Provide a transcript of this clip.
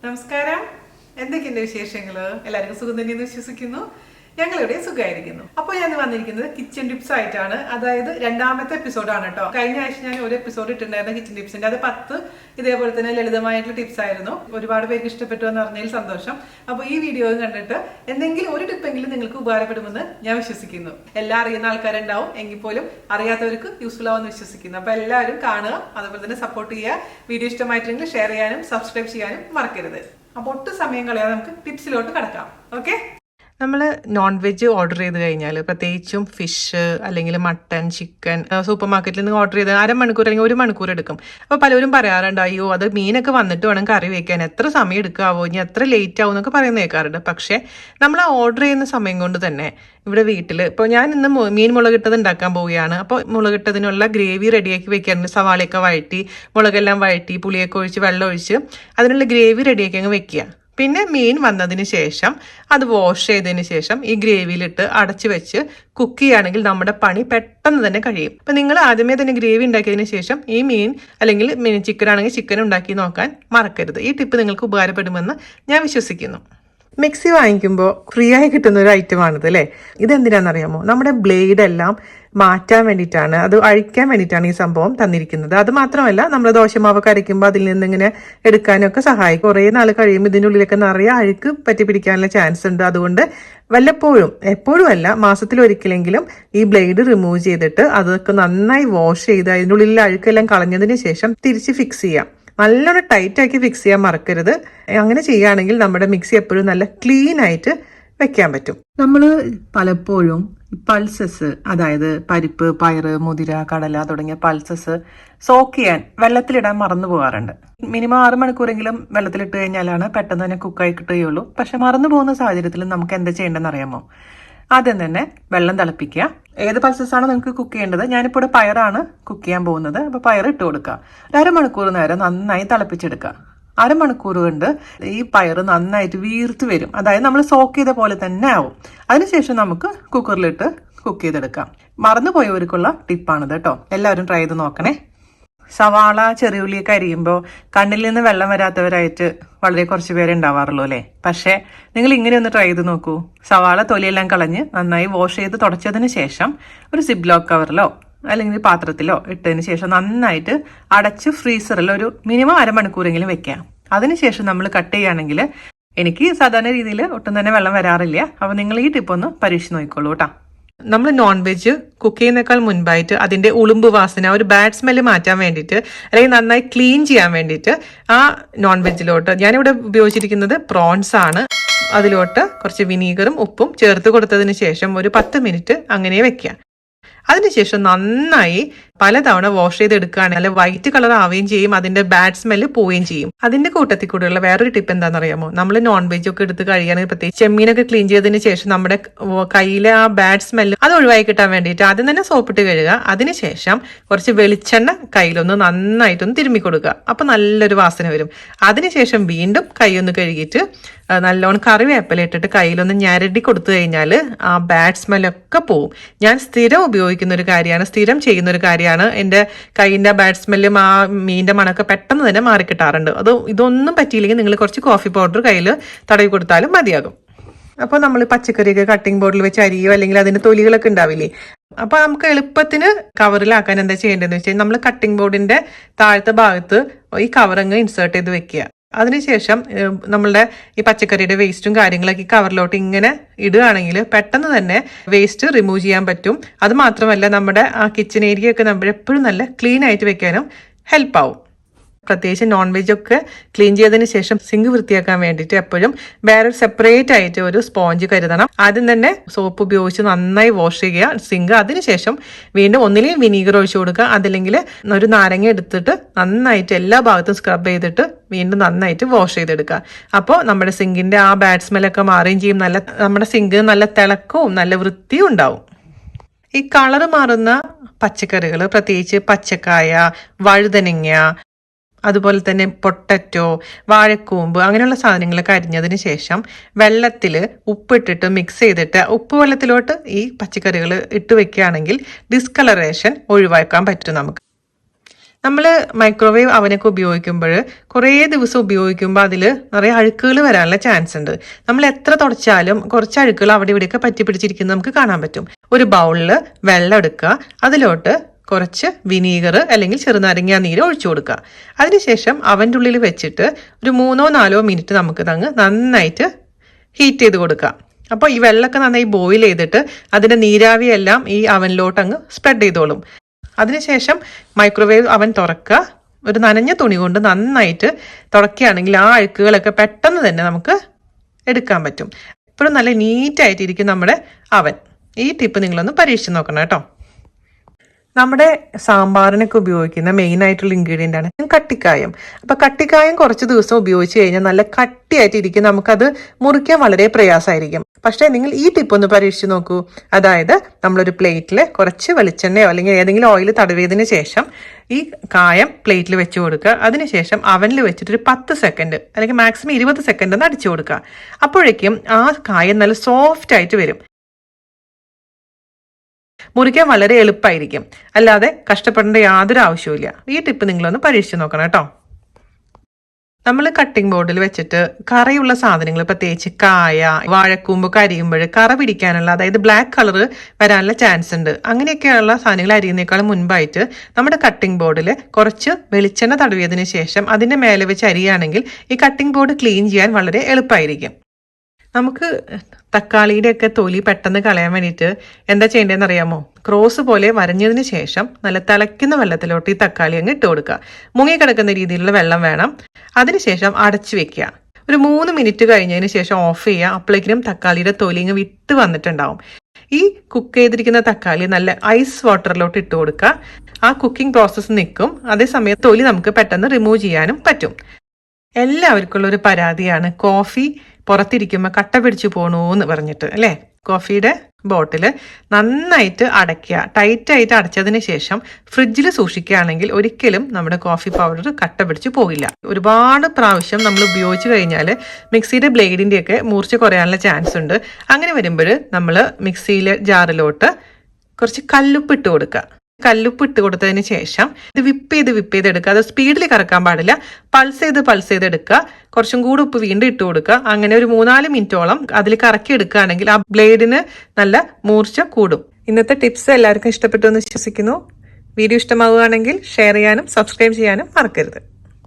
നമസ്കാരം. എന്തൊക്കെയുണ്ട് വിശേഷങ്ങൾ? എല്ലാവർക്കും സുഖം തന്നെയെന്ന് വിശ്വസിക്കുന്നു. ഞങ്ങളിവിടെ സുഖമായിരിക്കുന്നു. അപ്പോൾ ഞാൻ വന്നിരിക്കുന്നത് കിച്ചൺ ടിപ്സ് ആയിട്ടാണ്. അതായത് രണ്ടാമത്തെ എപ്പിസോഡാണ് കേട്ടോ. കഴിഞ്ഞ ആഴ്ച ഞാൻ ഒരു എപ്പിസോഡ് ഇട്ടിട്ടുണ്ടായിരുന്നു കിച്ചൺ ടിപ്സിന്റെ. അത് 10 ഇതേപോലെ തന്നെ ലളിതമായിട്ടുള്ള ടിപ്സ് ആയിരുന്നു. ഒരുപാട് പേർക്ക് ഇഷ്ടപ്പെട്ടു എന്ന് പറഞ്ഞതിൽ സന്തോഷം. അപ്പോൾ ഈ വീഡിയോ കണ്ടിട്ട് എന്തെങ്കിലും ഒരു ടിപ്പെങ്കിലും നിങ്ങൾക്ക് ഉപകാരപ്പെടുമെന്ന് ഞാൻ വിശ്വസിക്കുന്നു. എല്ലാം അറിയുന്ന ആൾക്കാരുണ്ടാവും, എങ്കിൽ പോലും അറിയാത്തവർക്ക് യൂസ്ഫുൾ ആവുമെന്ന് വിശ്വസിക്കുന്നു. അപ്പോൾ എല്ലാവരും കാണുക, അതുപോലെ തന്നെ സപ്പോർട്ട് ചെയ്യുക. വീഡിയോ ഇഷ്ടമായിട്ടുണ്ടെങ്കിൽ ഷെയർ ചെയ്യാനും സബ്സ്ക്രൈബ് ചെയ്യാനും മറക്കരുത്. അപ്പോൾ ഒട്ടും സമയം കളയാതെ നമുക്ക് ടിപ്സിലോട്ട് കടക്കാം. ഓക്കെ. നമ്മൾ നോൺ വെജ് ഓർഡർ ചെയ്ത് കഴിഞ്ഞാൽ, പ്രത്യേകിച്ചും ഫിഷ് അല്ലെങ്കിൽ മട്ടൺ, ചിക്കൻ സൂപ്പർ മാർക്കറ്റിൽ നിന്ന് ഓർഡർ ചെയ്ത് അരമണിക്കൂർ അല്ലെങ്കിൽ 1 മണിക്കൂർ എടുക്കും. അപ്പോൾ പലരും പറയാറുണ്ട്, അയ്യോ അത് മീനൊക്കെ വന്നിട്ട് വേണം കറി വയ്ക്കാൻ, എത്ര സമയം എടുക്കാവോ, ഇനി എത്ര ലേറ്റ് ആവും എന്നൊക്കെ പറയുന്നത് കേൾക്കാറുണ്ട്. പക്ഷേ നമ്മൾ ഓർഡർ ചെയ്യുന്ന സമയം കൊണ്ട് തന്നെ ഇവിടെ വീട്ടിൽ ഇപ്പോൾ ഞാൻ ഇന്ന് മീൻ മുളകിട്ടത് ഉണ്ടാക്കാൻ പോവുകയാണ്. അപ്പോൾ മുളകിട്ടതിനുള്ള ഗ്രേവി റെഡിയാക്കി വെക്കാറുണ്ട്. സവാളയൊക്കെ വഴറ്റി, മുളകെല്ലാം വഴറ്റി, പുളിയൊക്കെ ഒഴിച്ച്, വെള്ളം ഒഴിച്ച് അതിനുള്ള ഗ്രേവി റെഡിയാക്കി അങ്ങ് വെക്കുക. പിന്നെ മീൻ വന്നതിന് ശേഷം അത് വാഷ് ചെയ്തതിന് ശേഷം ഈ ഗ്രേവിയിലിട്ട് അടച്ചു വെച്ച് കുക്ക് ചെയ്യുകയാണെങ്കിൽ നമ്മുടെ പണി പെട്ടെന്ന് തന്നെ കഴിയും. അപ്പം നിങ്ങൾ ആദ്യമേ തന്നെ ഗ്രേവി ഉണ്ടാക്കിയതിന് ശേഷം ഈ മീൻ അല്ലെങ്കിൽ ചിക്കൻ ആണെങ്കിൽ ചിക്കൻ ഉണ്ടാക്കി നോക്കാൻ മറക്കരുത്. ഈ ടിപ്പ് നിങ്ങൾക്ക് ഉപകാരപ്പെടുമെന്ന് ഞാൻ വിശ്വസിക്കുന്നു. മിക്സി വാങ്ങിക്കുമ്പോൾ ഫ്രീ ആയി കിട്ടുന്ന ഒരു ഐറ്റമാണിത് അല്ലേ. ഇതെന്തിനാണെന്നറിയാമോ? നമ്മുടെ ബ്ലേഡ് എല്ലാം മാറ്റാൻ വേണ്ടിയിട്ടാണ്, അത് അഴിക്കാൻ വേണ്ടിയിട്ടാണ് ഈ സംഭവം തന്നിരിക്കുന്നത്. അത് മാത്രമല്ല, നമ്മൾ ദോശമാവൊക്കെ അരയ്ക്കുമ്പോൾ അതിൽ നിന്ന് ഇങ്ങനെ എടുക്കാനൊക്കെ സഹായിക്കും. കുറേ നാൾ കഴിയുമ്പോൾ ഇതിൻ്റെ ഉള്ളിലൊക്കെ നിറയെ അഴുക്ക് പറ്റി പിടിക്കാനുള്ള ചാൻസ് ഉണ്ട്. അതുകൊണ്ട് വല്ലപ്പോഴും, എപ്പോഴും അല്ല, മാസത്തിലൊരിക്കലെങ്കിലും ഈ ബ്ലേഡ് റിമൂവ് ചെയ്തിട്ട് അതൊക്കെ നന്നായി വാഷ് ചെയ്ത് അതിൻ്റെ ഉള്ളിലെ അഴുക്കെല്ലാം കളഞ്ഞതിന് ശേഷം തിരിച്ച് ഫിക്സ് ചെയ്യാം. നല്ലോണം ടൈറ്റാക്കി ഫിക്സ് ചെയ്യാൻ മറക്കരുത്. അങ്ങനെ ചെയ്യുകയാണെങ്കിൽ നമ്മുടെ മിക്സി എപ്പോഴും നല്ല ക്ലീൻ ആയിട്ട് വെക്കാൻ പറ്റും. നമ്മൾ പലപ്പോഴും പൾസസ്, അതായത് പരിപ്പ്, പയറ്, മുതിര, കടല തുടങ്ങിയ പൾസസ് സോക്ക് ചെയ്യാൻ വെള്ളത്തിലിടാൻ മറന്നു പോകാറുണ്ട്. മിനിമം 6 മണിക്കൂറെങ്കിലും വെള്ളത്തിലിട്ട് കഴിഞ്ഞാലാണ് പെട്ടെന്ന് തന്നെ കുക്കായി കിട്ടുകയുള്ളൂ. പക്ഷെ മറന്നു പോകുന്ന സാഹചര്യത്തിൽ നമുക്ക് എന്താ ചെയ്യേണ്ടതെന്ന് അറിയാമോ? ആദ്യം തന്നെ വെള്ളം തിളപ്പിക്കുക. ഏത് പൾസസാണോ നിങ്ങൾക്ക് കുക്ക് ചെയ്യേണ്ടത്? ഞാനിപ്പോൾ ഇവിടെ പയറാണ് കുക്ക് ചെയ്യാൻ പോകുന്നത്. അപ്പോൾ പയർ ഇട്ട് കൊടുക്കുക. 1/2 മണിക്കൂർ നേരം നന്നായി തിളപ്പിച്ചെടുക്കുക. 1/2 മണിക്കൂർ കൊണ്ട് ഈ പയർ നന്നായിട്ട് വീർത്ത് വരും. അതായത് നമ്മൾ സോക്ക് ചെയ്ത പോലെ തന്നെ ആവും. അതിനുശേഷം നമുക്ക് കുക്കറിലിട്ട് കുക്ക് ചെയ്തെടുക്കാം. മറന്നുപോയവർക്കുള്ള ടിപ്പാണിത് കേട്ടോ. എല്ലാവരും ട്രൈ ചെയ്ത് നോക്കണേ. സവാള, ചെറിയുള്ളിയൊക്കെ അരിയുമ്പോൾ കണ്ണിൽ നിന്ന് വെള്ളം വരാത്തവരായിട്ട് വളരെ കുറച്ച് പേരെ ഉണ്ടാവാറുള്ളൂ അല്ലേ. പക്ഷേ നിങ്ങൾ ഇങ്ങനെ ഒന്ന് ട്രൈ ചെയ്ത് നോക്കൂ. സവാള തൊലിയെല്ലാം കളഞ്ഞ് നന്നായി വാഷ് ചെയ്ത് തുടച്ചതിന് ശേഷം ഒരു സിബ്ലോക്ക് കവറിലോ അല്ലെങ്കിൽ പാത്രത്തിലോ ഇട്ടതിന് ശേഷം നന്നായിട്ട് അടച്ച് ഫ്രീസറിൽ ഒരു മിനിമം 1/2 മണിക്കൂറെങ്കിലും വെക്കാം. അതിനുശേഷം നമ്മൾ കട്ട് ചെയ്യുകയാണെങ്കിൽ, എനിക്ക് സാധാരണ രീതിയിൽ ഒട്ടും തന്നെ വെള്ളം വരാറില്ല. അപ്പോൾ നിങ്ങൾ ഈ ടിപ്പ് ഒന്ന് പരീക്ഷിച്ച് നോക്കിക്കോളൂ കേട്ടോ. നമ്മൾ നോൺ വെജ് കുക്ക് ചെയ്യുന്നേക്കാൾ മുൻപായിട്ട് അതിൻ്റെ ഉളുമ്പ് വാസന, ഒരു ബാഡ് സ്മെല്ല് മാറ്റാൻ വേണ്ടിയിട്ട്, അല്ലെങ്കിൽ നന്നായി ക്ലീൻ ചെയ്യാൻ വേണ്ടിയിട്ട് ആ നോൺ വെജിലോട്ട് ഞാനിവിടെ ഉപയോഗിച്ചിരിക്കുന്നത് പ്രോൺസ് ആണ്. അതിലോട്ട് കുറച്ച് വിനീഗറും ഉപ്പും ചേർത്ത് കൊടുത്തതിന് ശേഷം ഒരു 10 മിനിറ്റ് അങ്ങനെ വെക്കുക. അതിനുശേഷം നന്നായി പലതവണ വാഷ് ചെയ്തെടുക്കുകയാണെങ്കിൽ വൈറ്റ് കളർ ആവുകയും ചെയ്യും, അതിന്റെ ബാഡ് സ്മെല്ല് പോവുകയും ചെയ്യും. അതിന്റെ കൂട്ടത്തിൽ കൂടെയുള്ള വേറൊരു ടിപ്പ് എന്താണെന്നറിയാമോ? നമ്മൾ നോൺ വെജ് ഒക്കെ എടുത്ത് കഴിയുകയാണെങ്കിൽ, പ്രത്യേകിച്ച് ചെമ്മീനൊക്കെ ക്ലീൻ ചെയ്തതിന് ശേഷം നമ്മുടെ കയ്യിലെ ആ ബാഡ് സ്മെല്ല് അത് ഒഴിവാക്കി കിട്ടാൻ വേണ്ടിയിട്ട് ആദ്യം തന്നെ സോപ്പിട്ട് കഴുകുക. അതിനുശേഷം കുറച്ച് വെളിച്ചെണ്ണ കയ്യിലൊന്ന് നന്നായിട്ടൊന്ന് തിരുമ്മി കൊടുക്കുക. അപ്പൊ നല്ലൊരു വാസന വരും. അതിനുശേഷം വീണ്ടും കൈയൊന്ന് കഴുകിയിട്ട് നല്ലോണം കറിവേപ്പില ഇട്ടിട്ട് കയ്യിലൊന്ന് ഞരടി കൊടുത്തു കഴിഞ്ഞാൽ ആ ബാഡ് സ്മെല്ലൊക്കെ പോവും. ഞാൻ സ്ഥിരം ഉപയോഗിക്കുന്ന ഒരു കാര്യമാണ്, സ്ഥിരം ചെയ്യുന്ന ഒരു കാര്യമാണ്. എൻ്റെ കൈയിൻ്റെ ബാഡ് സ്മെല്ലും ആ മീനിന്റെ മണമൊക്കെ പെട്ടെന്ന് തന്നെ മാറിക്കിട്ടാറുണ്ട്. ഇതൊന്നും പറ്റിയില്ലെങ്കിൽ നിങ്ങൾ കുറച്ച് കോഫി പൗഡർ കയ്യിൽ തടവി കൊടുത്താലും മതിയാകും. അപ്പോൾ നമ്മൾ പച്ചക്കറിയൊക്കെ കട്ടിംഗ് ബോർഡിൽ വെച്ച് അരിയോ അല്ലെങ്കിൽ അതിന്റെ തൊലികളൊക്കെ ഉണ്ടാവില്ലേ, അപ്പൊ നമുക്ക് എളുപ്പത്തിന് കവറിലാക്കാൻ എന്താ ചെയ്യേണ്ടതെന്ന് വെച്ചാൽ, നമ്മൾ കട്ടിംഗ് ബോർഡിന്റെ താഴത്തെ ഭാഗത്ത് ഈ കവറങ്ങ് ഇൻസേർട്ട് ചെയ്ത് വെക്കുക. അതിനുശേഷം നമ്മളുടെ ഈ പച്ചക്കറിയുടെ വേസ്റ്റും കാര്യങ്ങളൊക്കെ ഈ കവറിലോട്ട് ഇങ്ങനെ ഇടുകയാണെങ്കിൽ പെട്ടെന്ന് തന്നെ വേസ്റ്റ് റിമൂവ് ചെയ്യാൻ പറ്റും. അത് മാത്രമല്ല, നമ്മുടെ ആ കിച്ചൺ ഏരിയ ഒക്കെ നമ്മൾ എപ്പോഴും നല്ല ക്ലീൻ ആയിട്ട് വെക്കാനും ഹെൽപ്പാവും. പ്രത്യേകിച്ച് നോൺ വെജ് ഒക്കെ ക്ലീൻ ചെയ്തതിന് ശേഷം സിങ്ക് വൃത്തിയാക്കാൻ വേണ്ടിയിട്ട് എപ്പോഴും വേറെ സെപ്പറേറ്റ് ആയിട്ട് ഒരു സ്പോഞ്ച് കരുതണം. ആദ്യം തന്നെ സോപ്പ് ഉപയോഗിച്ച് നന്നായി വാഷ് ചെയ്യുക സിങ്ക്. അതിനുശേഷം വീണ്ടും ഒന്നില്ലെങ്കിൽ വിനീഗർ ഒഴിച്ചു കൊടുക്കുക, അതല്ലെങ്കിൽ ഒരു നാരങ്ങ എടുത്തിട്ട് നന്നായിട്ട് എല്ലാ ഭാഗത്തും സ്ക്രബ് ചെയ്തിട്ട് വീണ്ടും നന്നായിട്ട് വാഷ് ചെയ്തെടുക്കുക. അപ്പോൾ നമ്മുടെ സിങ്കിന്റെ ആ ബാഡ് സ്മെല്ലൊക്കെ മാറുകയും ചെയ്യും. നമ്മുടെ സിങ്ക് നല്ല തിളക്കവും നല്ല വൃത്തിയും ഉണ്ടാവും. ഈ കളറ് മാറുന്ന പച്ചക്കറികൾ, പ്രത്യേകിച്ച് പച്ചക്കായ, വഴുതനങ്ങ, അതുപോലെ തന്നെ പൊട്ടറ്റോ, വാഴക്കൂമ്പ്, അങ്ങനെയുള്ള സാധനങ്ങളൊക്കെ അരിഞ്ഞതിന് ശേഷം വെള്ളത്തിൽ ഉപ്പിട്ടിട്ട് മിക്സ് ചെയ്തിട്ട് ഉപ്പ് വെള്ളത്തിലോട്ട് ഈ പച്ചക്കറികൾ ഇട്ട് വെക്കുകയാണെങ്കിൽ ഡിസ്കളറേഷൻ ഒഴിവാക്കാൻ പറ്റും നമുക്ക്. നമ്മൾ മൈക്രോവേവ് അവനൊക്കെ ഉപയോഗിക്കുമ്പോൾ കുറേ ദിവസം ഉപയോഗിക്കുമ്പോൾ അതിൽ നിറയെ അഴുക്കുകൾ വരാനുള്ള ചാൻസ് ഉണ്ട്. നമ്മൾ എത്ര തുടച്ചാലും കുറച്ച് അഴുക്കുകൾ അവിടെ ഇവിടെയൊക്കെ പറ്റി പിടിച്ചിരിക്കുന്നത് നമുക്ക് കാണാൻ പറ്റും. ഒരു ബൗളിൽ വെള്ളം എടുക്കുക, അതിലോട്ട് കുറച്ച് വിനീഗർ അല്ലെങ്കിൽ ചെറുനാരങ്ങ നീര് ഒഴിച്ചു കൊടുക്കുക. അതിനുശേഷം അവൻ്റെ ഉള്ളിൽ വെച്ചിട്ട് ഒരു 3-4 മിനിറ്റ് നമുക്ക് നന്നായിട്ട് ഹീറ്റ് ചെയ്ത് കൊടുക്കുക. അപ്പോൾ ഈ വെള്ളമൊക്കെ നന്നായി ബോയിൽ ചെയ്തിട്ട് അതിൻ്റെ നീരാവിയെല്ലാം ഈ അവനിലോട്ട് അങ്ങ് സ്പ്രെഡ് ചെയ്തോളും. അതിനുശേഷം മൈക്രോവേവ് അവൻ തുറക്കുക. ഒരു നനഞ്ഞ തുണി കൊണ്ട് നന്നായിട്ട് തുടക്കുകയാണെങ്കിൽ ആ അഴുക്കുകളൊക്കെ പെട്ടെന്ന് തന്നെ നമുക്ക് എടുക്കാൻ പറ്റും. എപ്പോഴും നല്ല നീറ്റായിട്ടിരിക്കും നമ്മുടെ അവൻ. ഈ ടിപ്പ് നിങ്ങളൊന്ന് പരീക്ഷിച്ച് നോക്കണം കേട്ടോ. നമ്മുടെ സാമ്പാറിനൊക്കെ ഉപയോഗിക്കുന്ന മെയിൻ ആയിട്ടുള്ള ഇൻഗ്രീഡിയൻ്റ് ആണ് കട്ടിക്കായം. അപ്പം കട്ടിക്കായം കുറച്ച് ദിവസം ഉപയോഗിച്ച് കഴിഞ്ഞാൽ നല്ല കട്ടിയായിട്ടിരിക്കും, നമുക്കത് മുറിക്കാൻ വളരെ പ്രയാസമായിരിക്കും. പക്ഷേ നിങ്ങൾ ഈ ടിപ്പ് ഒന്ന് പരീക്ഷിച്ച് നോക്കൂ. അതായത് നമ്മളൊരു പ്ലേറ്റിൽ കുറച്ച് വെളിച്ചെണ്ണയോ അല്ലെങ്കിൽ ഏതെങ്കിലും ഓയിൽ തടവിയതിന് ശേഷം ഈ കായം പ്ലേറ്റിൽ വെച്ച് കൊടുക്കുക. അതിനുശേഷം അവനിൽ വെച്ചിട്ടൊരു 10 സെക്കൻഡ് അല്ലെങ്കിൽ മാക്സിമം 20 സെക്കൻഡ് ഒന്ന് അടിച്ചു കൊടുക്കുക. അപ്പോഴേക്കും ആ കായം നല്ല സോഫ്റ്റ് ആയിട്ട് വരും. മുറിക്കാൻ വളരെ എളുപ്പമായിരിക്കും, അല്ലാതെ കഷ്ടപ്പെടേണ്ട യാതൊരു ആവശ്യവുമില്ല. ഈ ടിപ്പ് നിങ്ങളൊന്ന് പരീക്ഷിച്ച് നോക്കണം കേട്ടോ. നമ്മൾ കട്ടിംഗ് ബോർഡിൽ വെച്ചിട്ട് കറയുള്ള സാധനങ്ങൾ, പ്രത്യേകിച്ച് കായ, വാഴക്കൂമ്പ് അരിയുമ്പോൾ കറ പിടിക്കാനുള്ള, അതായത് ബ്ലാക്ക് കളർ വരാനുള്ള ചാൻസ് ഉണ്ട്. അങ്ങനെയൊക്കെയുള്ള സാധനങ്ങൾ അരിയുന്നേക്കാളും മുൻപായിട്ട് നമ്മുടെ കട്ടിംഗ് ബോർഡിൽ കുറച്ച് വെളിച്ചെണ്ണ തടവിയതിന് ശേഷം അതിൻ്റെ മേലെ വെച്ച് അരിയുകയാണെങ്കിൽ ഈ കട്ടിംഗ് ബോർഡ് ക്ലീൻ ചെയ്യാൻ വളരെ എളുപ്പമായിരിക്കും. നമുക്ക് തക്കാളിയുടെ ഒക്കെ തൊലി പെട്ടെന്ന് കളയാൻ വേണ്ടിയിട്ട് എന്താ ചെയ്യേണ്ടതെന്ന് അറിയാമോ? ക്രോസ് പോലെ വരഞ്ഞതിന് ശേഷം നല്ല തിളയ്ക്കുന്ന വെള്ളത്തിലോട്ട് ഈ തക്കാളി അങ്ങ് ഇട്ട് കൊടുക്കുക. മുങ്ങിക്കിടക്കുന്ന രീതിയിലുള്ള വെള്ളം വേണം. അതിനുശേഷം അടച്ചു വെക്കുക. ഒരു 3 മിനിറ്റ് കഴിഞ്ഞതിന് ശേഷം ഓഫ് ചെയ്യുക. അപ്പോഴേക്കും തക്കാളിയുടെ തൊലി ഇങ്ങ് വിട്ട് വന്നിട്ടുണ്ടാവും. ഈ കുക്ക് ചെയ്തിരിക്കുന്ന തക്കാളി നല്ല ഐസ് വാട്ടറിലോട്ട് ഇട്ട് കൊടുക്കുക. ആ കുക്കിംഗ് പ്രോസസ്സ് നിൽക്കും. അതേസമയം തൊലി നമുക്ക് പെട്ടെന്ന് റിമൂവ് ചെയ്യാനും പറ്റും. എല്ലാവർക്കുള്ള ഒരു പരാതിയാണ് കോഫി പുറത്തിരിക്കുമ്പോൾ കട്ട പിടിച്ചു പോണു എന്ന് പറഞ്ഞിട്ട്, അല്ലേ? കോഫിയുടെ ബോട്ടിൽ നന്നായിട്ട് അടയ്ക്കുക. ടൈറ്റായിട്ട് അടച്ചതിന് ശേഷം ഫ്രിഡ്ജിൽ സൂക്ഷിക്കുകയാണെങ്കിൽ ഒരിക്കലും നമ്മുടെ കോഫി പൗഡർ കട്ട പിടിച്ചു പോകില്ല. ഒരുപാട് പ്രാവശ്യം നമ്മൾ ഉപയോഗിച്ച് കഴിഞ്ഞാൽ മിക്സിയുടെ ബ്ലേഡിൻ്റെയൊക്കെ മൂർച്ച കുറയാനുള്ള ചാൻസ് ഉണ്ട്. അങ്ങനെ വരുമ്പോൾ നമ്മൾ മിക്സിയിലെ ജാറിലോട്ട് കുറച്ച് കല്ലുപ്പ് ഇട്ട് കൊടുക്കുക. കല്ലുപ്പ് ഇട്ട് കൊടുത്തതിന് ശേഷം ഇത് വിപ്പ് ചെയ്ത് എടുക്കുക. അത് സ്പീഡിൽ കറക്കാൻ പാടില്ല. പൾസ് ചെയ്ത് എടുക്കുക. കുറച്ചും കൂടി ഉപ്പ് വീണ്ടും ഇട്ട് കൊടുക്കുക. അങ്ങനെ ഒരു 3-4 മിനിറ്റോളം അതിൽ കറക്കി എടുക്കുകയാണെങ്കിൽ ആ ബ്ലേഡിന് നല്ല മൂർച്ച കൂടും. ഇന്നത്തെ ടിപ്സ് എല്ലാവർക്കും ഇഷ്ടപ്പെട്ടു എന്ന് വിശ്വസിക്കുന്നു. വീഡിയോ ഇഷ്ടമാവുകയാണെങ്കിൽ ഷെയർ ചെയ്യാനും സബ്സ്ക്രൈബ് ചെയ്യാനും മറക്കരുത്.